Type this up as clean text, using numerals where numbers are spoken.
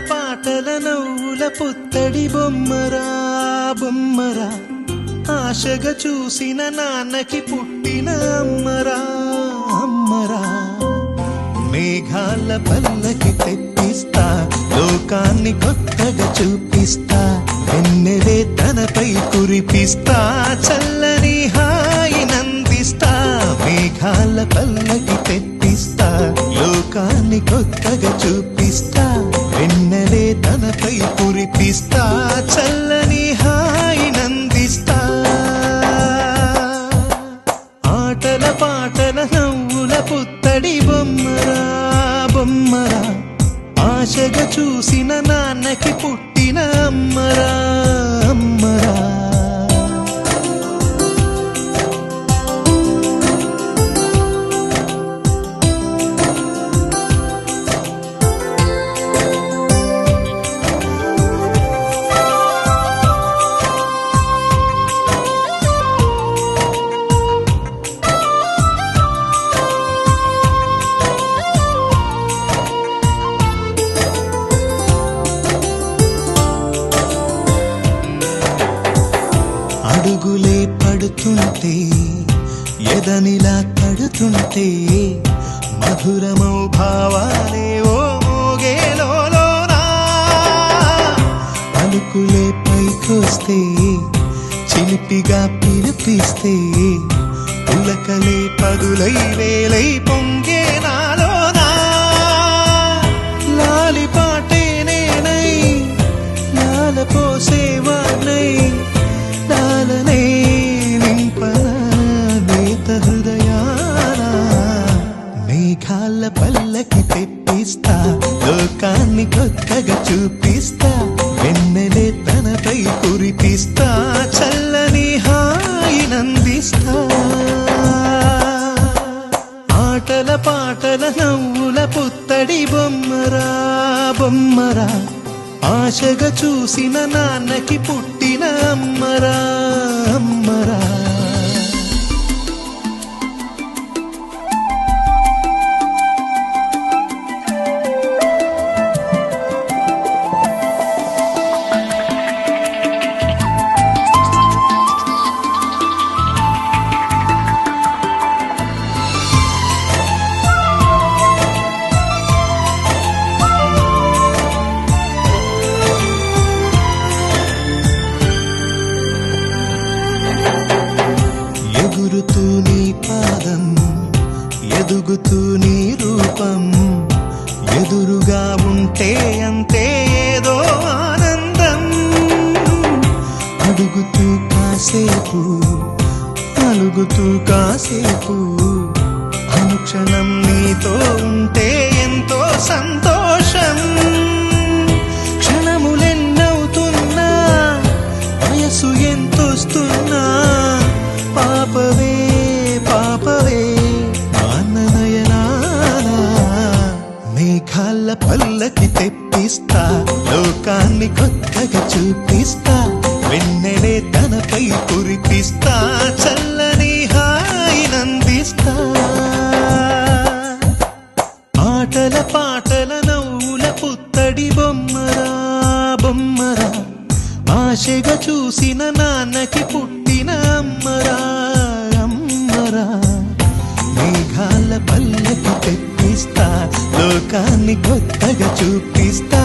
పాటల నవ్వుల పుత్తడి బొమ్మరా బొమ్మరా, ఆశగా చూసిన నాన్నకి పుట్టిన అమ్మరా అమ్మరా. మేఘాల పల్లకి తెప్పిస్తా, లోకాన్ని కొత్తగా చూపిస్తా, వెన్నెలే తనపై కురిపిస్తా, చల్లని హాయినందిస్తా. మేఘాల పల్లకి తెప్పిస్తా, లోకాన్ని కొత్తగా చూపిస్తా, వెన్నెలే తనపై కురిపిస్తా, చల్లని హాయినందిస్తా. ఆటల పాటల నవ్వుల పుత్తడి బొమ్మరా బొమ్మరా, ఆశగా చూసిన నాన్నకి పుట్టిన అమ్మరా అమ్మరా. అడుగులే పడుతుంటే, ఎదనిలా కడుతుంటే, మధురమౌ భావాలే ఓ మోగేలోనా. పలుకులే పైకొస్తే, చిలిపిగా పిలిపిస్తే, పులకలే పదులై వేలై పొంగే నాలోనా. లాలి పాటే నేనై లాల పోసేవాణ్ణై, లాలనే నింపనా నేత హృదయాన. మేఘాల పల్లకి తెప్పిస్తా, లోకాన్ని కొత్తగా చూపిస్తా, వెన్నెలే తనపై కురిపిస్తా, చల్లని హాయినందిస్తా. ఆటల పాటల నవ్వుల పుత్తడి బొమ్మరా బొమ్మరా, ఆశగా చూసిన నాన్నకి పుట్టిన అమ్మరా అమ్మరా. ఎగురుతూ నీ పాదం, ఎదుగుతూ నీ రూపం, ఎదురుగా ఉంటే అంతే ఏదో ఆనందం. అడుగుతూ కాసేపు, అలుగుతూ కాసేపు, అనుక్షణం నీతో ఉంటే ఎంతో సంతోషం. క్షణములెన్నవుతున్నా, వయసు ఎంతొస్తున్నా, పాపవే పాపవే నయనానా. మేఘాల పల్లకి తెప్పిస్తా, లోకాన్ని కొత్తగా చూపిస్తా, వెన్నెలే తనపై కురిపిస్తా, చల్లని హాయినందిస్తా. ఆటల పాటల నవ్వుల పుత్తడి బొమ్మరా బొమ్మరా, ఆశగా చూసిన నాన్నకి పుట్టిన అమ్మరా అమ్మరా. మేఘాల పల్లకి తెప్పిస్తా, లోకాన్ని కొత్తగా చూపిస్తా,